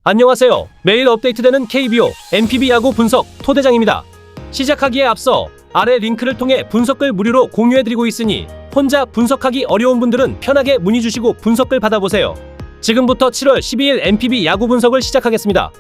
안녕하세요. 매일 업데이트되는 KBO, NPB 야구 분석 토대장입니다. 시작하기에 앞서 아래 링크를 통해 분석글 무료로 공유해드리고 있으니 혼자 분석하기 어려운 분들은 편하게 문의 주시고 분석글 받아보세요. 지금부터 7월 12일 NPB 야구 분석을 시작하겠습니다.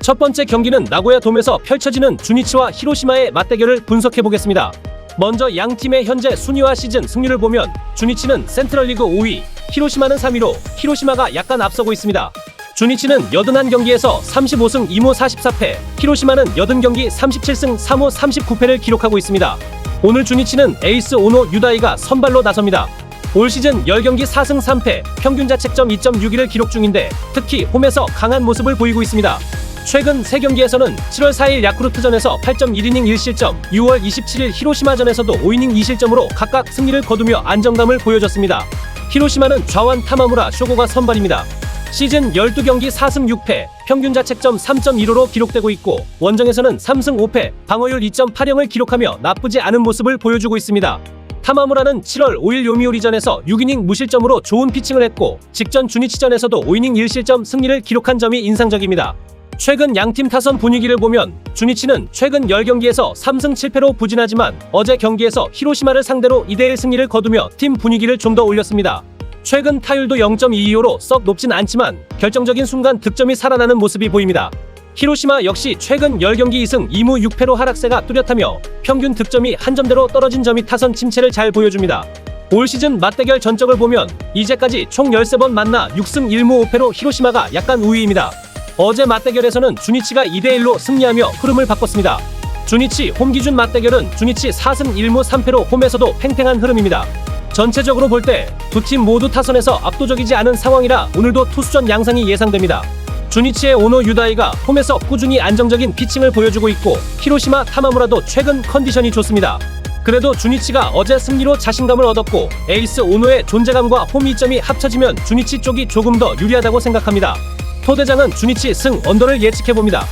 첫 번째 경기는 나고야 돔에서 펼쳐지는 주니치와 히로시마의 맞대결을 분석해보겠습니다. 먼저 양 팀의 현재 순위와 시즌 승률을 보면 주니치는 센트럴리그 5위, 히로시마는 3위로 히로시마가 약간 앞서고 있습니다. 주니치는 81경기에서 35승 2무 44패, 히로시마는 80경기 37승 3무 39패를 기록하고 있습니다. 오늘 주니치는 에이스 오노 유다이가 선발로 나섭니다. 올 시즌 10경기 4승 3패, 평균 자책점 2.61을 기록 중인데 특히 홈에서 강한 모습을 보이고 있습니다. 최근 3경기에서는 7월 4일 야쿠르트전에서 8.1이닝 1실점, 6월 27일 히로시마전에서도 5이닝 2실점으로 각각 승리를 거두며 안정감을 보여줬습니다. 히로시마는 좌완 타마무라 쇼고가 선발입니다. 시즌 12경기 4승 6패, 평균 자책점 3.15로 기록되고 있고 원정에서는 3승 5패, 방어율 2.80을 기록하며 나쁘지 않은 모습을 보여주고 있습니다. 타마무라는 7월 5일 요미우리전에서 6이닝 무실점으로 좋은 피칭을 했고 직전 주니치전에서도 5이닝 1실점 승리를 기록한 점이 인상적입니다. 최근 양팀 타선 분위기를 보면 주니치는 최근 10경기에서 3승 7패로 부진하지만 어제 경기에서 히로시마를 상대로 2대1 승리를 거두며 팀 분위기를 좀 더 올렸습니다. 최근 타율도 0.22호로 썩 높진 않지만 결정적인 순간 득점이 살아나는 모습이 보입니다. 히로시마 역시 최근 10경기 2승 2무 6패로 하락세가 뚜렷하며 평균 득점이 한 점대로 떨어진 점이 타선 침체를 잘 보여줍니다. 올 시즌 맞대결 전적을 보면 이제까지 총 13번 만나 6승 1무 5패로 히로시마가 약간 우위입니다. 어제 맞대결에서는 주니치가 2대1로 승리하며 흐름을 바꿨습니다. 주니치 홈 기준 맞대결은 주니치 4승 1무 3패로 홈에서도 팽팽한 흐름입니다. 전체적으로 볼 때 두 팀 모두 타선에서 압도적이지 않은 상황이라 오늘도 투수전 양상이 예상됩니다. 주니치의 오노 유다이가 홈에서 꾸준히 안정적인 피칭을 보여주고 있고 히로시마 타마무라도 최근 컨디션이 좋습니다. 그래도 주니치가 어제 승리로 자신감을 얻었고 에이스 오노의 존재감과 홈 이점이 합쳐지면 주니치 쪽이 조금 더 유리하다고 생각합니다. 토대장은 주니치 승 언더를 예측해봅니다.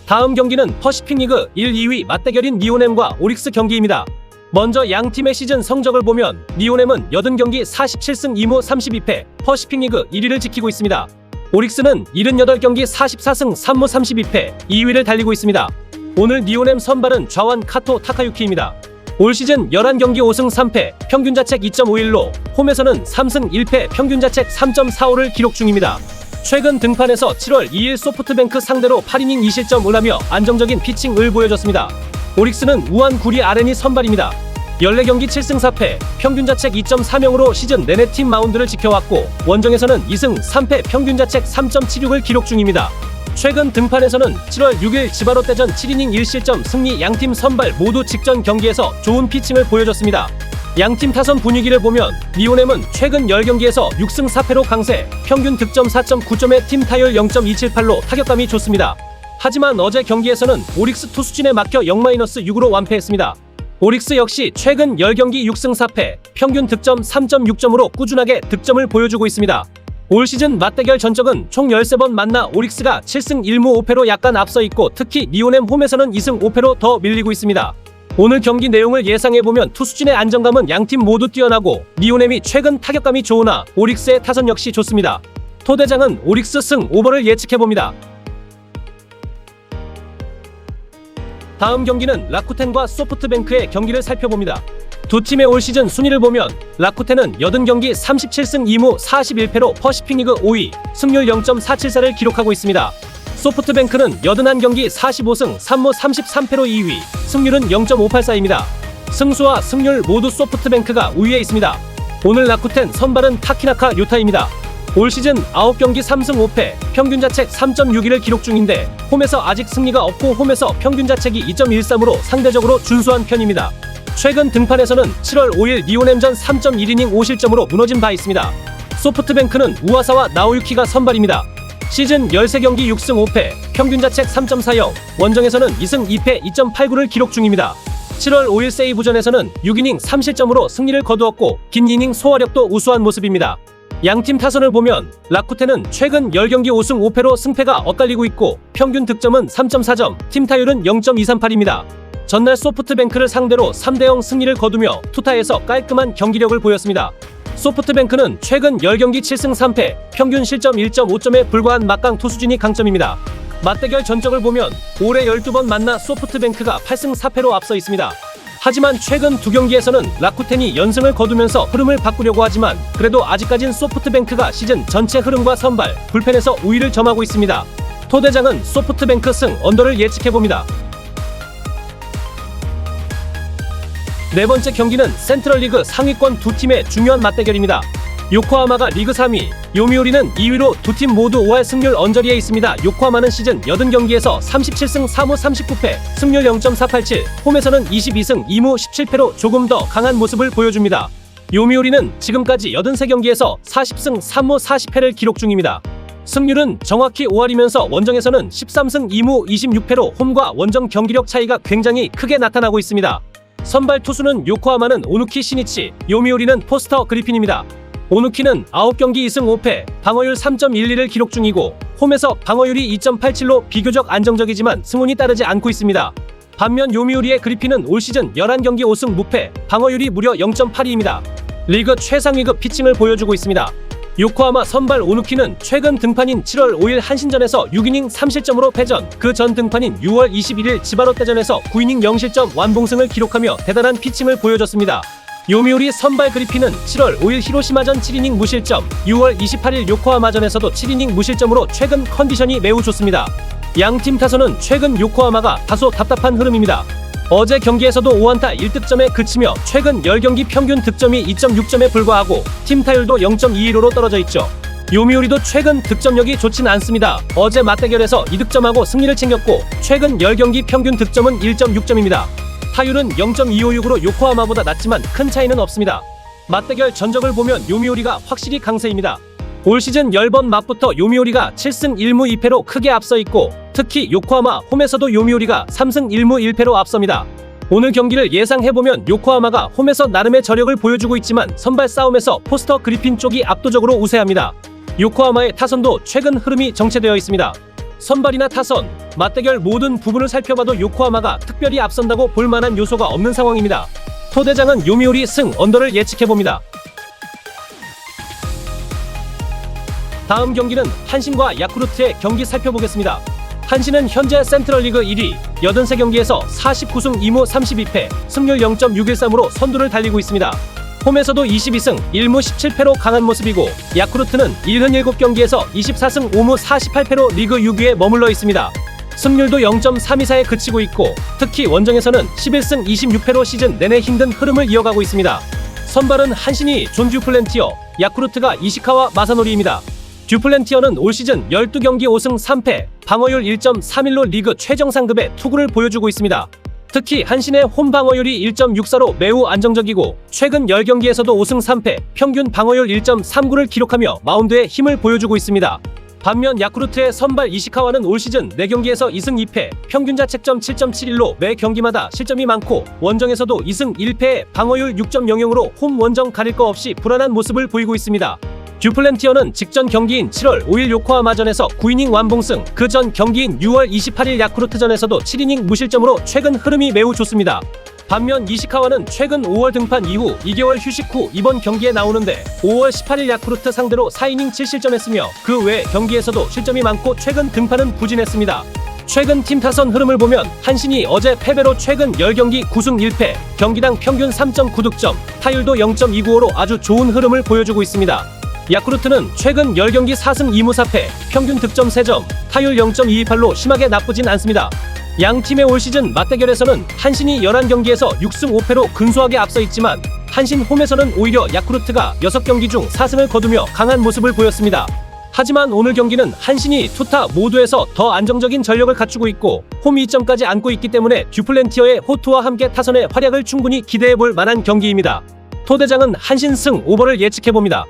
다음 경기는 퍼시픽리그 1, 2위 맞대결인 니오넴과 오릭스 경기입니다. 먼저 양 팀의 시즌 성적을 보면 니오넴은 80경기 47승 2무 32패, 퍼시픽리그 1위를 지키고 있습니다. 오릭스는 78경기 44승 3무 32패, 2위를 달리고 있습니다. 오늘 니오넴 선발은 좌완 카토 타카유키입니다. 올 시즌 11경기 5승 3패, 평균 자책 2.51로 홈에서는 3승 1패, 평균 자책 3.45를 기록 중입니다. 최근 등판에서 7월 2일 소프트뱅크 상대로 8이닝 2실점을 하며 안정적인 피칭을 보여줬습니다. 오릭스는 우한 구리 아렌이 선발입니다. 14경기 7승 4패, 평균 자책 2.30으로 시즌 내내 팀 마운드를 지켜왔고 원정에서는 2승 3패, 평균 자책 3.76을 기록 중입니다. 최근 등판에서는 7월 6일 지바롯데전 7이닝 1실점 승리 양팀 선발 모두 직전 경기에서 좋은 피칭을 보여줬습니다. 양팀 타선 분위기를 보면 니오넴은 최근 10경기에서 6승 4패로 강세, 평균 득점 4.9점에 팀 타율 0.278로 타격감이 좋습니다. 하지만 어제 경기에서는 오릭스 투수진에 막혀 0-6으로 완패했습니다. 오릭스 역시 최근 10경기 6승 4패, 평균 득점 3.6점으로 꾸준하게 득점을 보여주고 있습니다. 올 시즌 맞대결 전적은 총 13번 만나 오릭스가 7승 1무 5패로 약간 앞서 있고 특히 니오넴 홈에서는 2승 5패로 더 밀리고 있습니다. 오늘 경기 내용을 예상해보면 투수진의 안정감은 양팀 모두 뛰어나고 니오넴이 최근 타격감이 좋으나 오릭스의 타선 역시 좋습니다. 토대장은 오릭스 승 오버를 예측해봅니다. 다음 경기는 라쿠텐과 소프트뱅크의 경기를 살펴봅니다. 두 팀의 올 시즌 순위를 보면 라쿠텐은 80경기 37승 2무 41패로 퍼시픽리그 5위, 승률 0.474를 기록하고 있습니다. 소프트뱅크는 81경기 45승 3무 33패로 2위, 승률은 0.584입니다. 승수와 승률 모두 소프트뱅크가 우위에 있습니다. 오늘 라쿠텐 선발은 타키나카 요타입니다. 올 시즌 9경기 3승 5패, 평균 자책 3.61을 기록 중인데 홈에서 아직 승리가 없고 홈에서 평균 자책이 2.13으로 상대적으로 준수한 편입니다. 최근 등판에서는 7월 5일 니오넴전 3.1이닝 5실점으로 무너진 바 있습니다. 소프트뱅크는 우와사와 나오유키가 선발입니다. 시즌 13경기 6승 5패, 평균 자책 3.40, 원정에서는 2승 2패 2.89를 기록 중입니다. 7월 5일 세이브전에서는 6이닝 3실점으로 승리를 거두었고 긴 이닝 소화력도 우수한 모습입니다. 양팀 타선을 보면 라쿠텐은 최근 10경기 5승 5패로 승패가 엇갈리고 있고 평균 득점은 3.4점, 팀 타율은 0.238입니다. 전날 소프트뱅크를 상대로 3대0 승리를 거두며 투타에서 깔끔한 경기력을 보였습니다. 소프트뱅크는 최근 10경기 7승 3패, 평균 실점 1.5점에 불과한 막강 투수진이 강점입니다. 맞대결 전적을 보면 올해 12번 만나 소프트뱅크가 8승 4패로 앞서 있습니다. 하지만 최근 두 경기에서는 라쿠텐이 연승을 거두면서 흐름을 바꾸려고 하지만 그래도 아직까진 소프트뱅크가 시즌 전체 흐름과 선발, 불펜에서 우위를 점하고 있습니다. 토대장은 소프트뱅크 승 언더를 예측해봅니다. 네 번째 경기는 센트럴리그 상위권 두 팀의 중요한 맞대결입니다. 요코하마가 리그 3위, 요미우리는 2위로 두 팀 모두 5할 승률 언저리에 있습니다. 요코하마는 시즌 80경기에서 37승 3무 39패, 승률 0.487, 홈에서는 22승 2무 17패로 조금 더 강한 모습을 보여줍니다. 요미우리는 지금까지 83경기에서 40승 3무 40패를 기록 중입니다. 승률은 정확히 5할이면서 원정에서는 13승 2무 26패로 홈과 원정 경기력 차이가 굉장히 크게 나타나고 있습니다. 선발 투수는 요코하마는 오누키 시니치, 요미우리는 포스터 그리핀입니다. 오누키는 9경기 2승 5패, 방어율 3.12를 기록 중이고 홈에서 방어율이 2.87로 비교적 안정적이지만 승운이 따르지 않고 있습니다. 반면 요미우리의 그리핀은 올 시즌 11경기 5승 무패, 방어율이 무려 0.82입니다. 리그 최상위급 피칭을 보여주고 있습니다. 요코하마 선발 오누키는 최근 등판인 7월 5일 한신전에서 6이닝 3실점으로 패전, 그 전 등판인 6월 21일 지바롯대전에서 9이닝 0실점 완봉승을 기록하며 대단한 피칭을 보여줬습니다. 요미우리 선발 그리핀은 7월 5일 히로시마전 7이닝 무실점, 6월 28일 요코하마전에서도 7이닝 무실점으로 최근 컨디션이 매우 좋습니다. 양팀 타선은 최근 요코하마가 다소 답답한 흐름입니다. 어제 경기에서도 5안타 1득점에 그치며 최근 10경기 평균 득점이 2.6점에 불과하고 팀 타율도 0.21호로 떨어져 있죠. 요미우리도 최근 득점력이 좋진 않습니다. 어제 맞대결에서 2득점하고 승리를 챙겼고 최근 10경기 평균 득점은 1.6점입니다. 타율은 0.256으로 요코하마보다 낮지만 큰 차이는 없습니다. 맞대결 전적을 보면 요미우리가 확실히 강세입니다. 올 시즌 10번 맞부터 요미우리가 7승 1무 2패로 크게 앞서 있고 특히 요코하마 홈에서도 요미우리가 3승 1무 1패로 앞섭니다. 오늘 경기를 예상해보면 요코하마가 홈에서 나름의 저력을 보여주고 있지만 선발 싸움에서 포스터 그리핀 쪽이 압도적으로 우세합니다. 요코하마의 타선도 최근 흐름이 정체되어 있습니다. 선발이나 타선, 맞대결 모든 부분을 살펴봐도 요코하마가 특별히 앞선다고 볼만한 요소가 없는 상황입니다. 토대장은 요미우리 승 언더를 예측해봅니다. 다음 경기는 한신과 야쿠르트의 경기 살펴보겠습니다. 한신은 현재 센트럴리그 1위, 83경기에서 49승 2무 32패, 승률 0.613으로 선두를 달리고 있습니다. 홈에서도 22승 1무 17패로 강한 모습이고 야쿠르트는 77경기에서 24승 5무 48패로 리그 6위에 머물러 있습니다. 승률도 0.324에 그치고 있고 특히 원정에서는 11승 26패로 시즌 내내 힘든 흐름을 이어가고 있습니다. 선발은 한신이 존 듀플랜티어, 야쿠르트가 이시카와 마사노리입니다. 듀플랜티어는 올 시즌 12경기 5승 3패, 방어율 1.31로 리그 최정상급의 투구를 보여주고 있습니다. 특히 한신의 홈 방어율이 1.64로 매우 안정적이고 최근 10경기에서도 5승 3패, 평균 방어율 1.39를 기록하며 마운드에 힘을 보여주고 있습니다. 반면 야쿠르트의 선발 이시카와는 올 시즌 4경기에서 2승 2패, 평균 자책점 7.71로 매 경기마다 실점이 많고 원정에서도 2승 1패에 방어율 6.00으로 홈 원정 가릴 거 없이 불안한 모습을 보이고 있습니다. 듀플랜티어는 직전 경기인 7월 5일 요코하마전에서 9이닝 완봉승, 그 전 경기인 6월 28일 야쿠르트전에서도 7이닝 무실점으로 최근 흐름이 매우 좋습니다. 반면 이시카와는 최근 5월 등판 이후 2개월 휴식 후 이번 경기에 나오는데 5월 18일 야쿠르트 상대로 4이닝 7실점했으며 그 외 경기에서도 실점이 많고 최근 등판은 부진했습니다. 최근 팀 타선 흐름을 보면 한신이 어제 패배로 최근 10경기 9승 1패, 경기당 평균 3.9득점, 타율도 0.295로 아주 좋은 흐름을 보여주고 있습니다. 야쿠르트는 최근 10경기 4승 2무 4패, 평균 득점 3점, 타율 0.228로 심하게 나쁘진 않습니다. 양 팀의 올 시즌 맞대결에서는 한신이 11경기에서 6승 5패로 근소하게 앞서 있지만 한신 홈에서는 오히려 야쿠르트가 6경기 중 4승을 거두며 강한 모습을 보였습니다. 하지만 오늘 경기는 한신이 투타 모두에서 더 안정적인 전력을 갖추고 있고 홈 2점까지 안고 있기 때문에 듀플랜티어의 호투와 함께 타선의 활약을 충분히 기대해볼 만한 경기입니다. 토대장은 한신 승 오버를 예측해봅니다.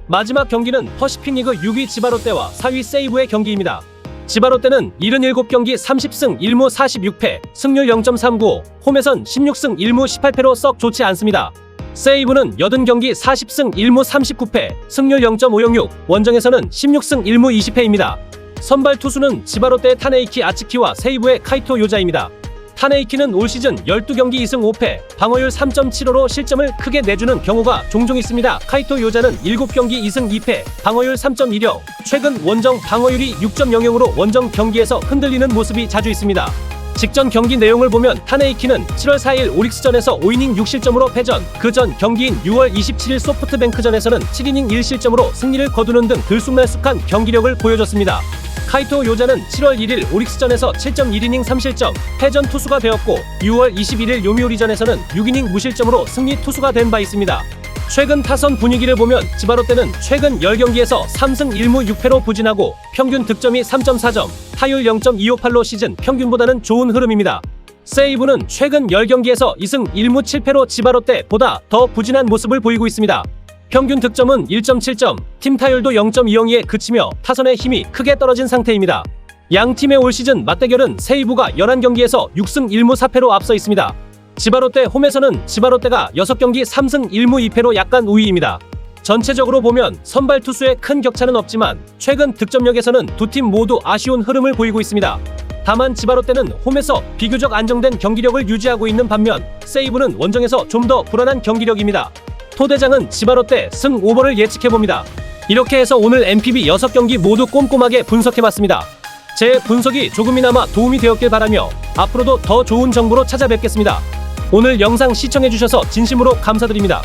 마지막 경기는 퍼시픽 리그 6위 지바롯데와 4위 세이브의 경기입니다. 지바롯데는 77경기 30승 1무 46패, 승률 0.395, 홈에선 16승 1무 18패로 썩 좋지 않습니다. 세이브는 80경기 40승 1무 39패, 승률 0.506, 원정에서는 16승 1무 20패입니다. 선발 투수는 지바롯데의 타네이키 아츠키와 세이브의 카이토 요자입니다. 타네이키는 올 시즌 12경기 2승 5패, 방어율 3.75로 실점을 크게 내주는 경우가 종종 있습니다. 카이토 요자는 7경기 2승 2패, 방어율 3.10, 최근 원정 방어율이 6.00으로 원정 경기에서 흔들리는 모습이 자주 있습니다. 직전 경기 내용을 보면 타네이키는 7월 4일 오릭스전에서 5이닝 6실점으로 패전, 그 전 경기인 6월 27일 소프트뱅크전에서는 7이닝 1실점으로 승리를 거두는 등 들쑥날쑥한 경기력을 보여줬습니다. 카이토 요자는 7월 1일 오릭스전에서 7.1이닝 3실점, 패전 투수가 되었고 6월 21일 요미우리전에서는 6이닝 무실점으로 승리 투수가 된 바 있습니다. 최근 타선 분위기를 보면 지바롯데는 최근 10경기에서 3승 1무 6패로 부진하고 평균 득점이 3.4점, 타율 0.258로 시즌 평균보다는 좋은 흐름입니다. 세이브는 최근 10경기에서 2승 1무 7패로 지바롯데보다 더 부진한 모습을 보이고 있습니다. 평균 득점은 1.7점, 팀 타율도 0.202에 그치며 타선의 힘이 크게 떨어진 상태입니다. 양 팀의 올 시즌 맞대결은 세이브가 11경기에서 6승 1무 4패로 앞서 있습니다. 지바롯데 홈에서는 지바롯데가 6경기 3승 1무 2패로 약간 우위입니다. 전체적으로 보면 선발 투수의 큰 격차는 없지만 최근 득점력에서는 두 팀 모두 아쉬운 흐름을 보이고 있습니다. 다만 지바롯데는 홈에서 비교적 안정된 경기력을 유지하고 있는 반면 세이브는 원정에서 좀 더 불안한 경기력입니다. 토대장은 지바롯데 승 오버를 예측해봅니다. 이렇게 해서 오늘 NPB 6경기 모두 꼼꼼하게 분석해봤습니다. 제 분석이 조금이나마 도움이 되었길 바라며 앞으로도 더 좋은 정보로 찾아뵙겠습니다. 오늘 영상 시청해주셔서 진심으로 감사드립니다.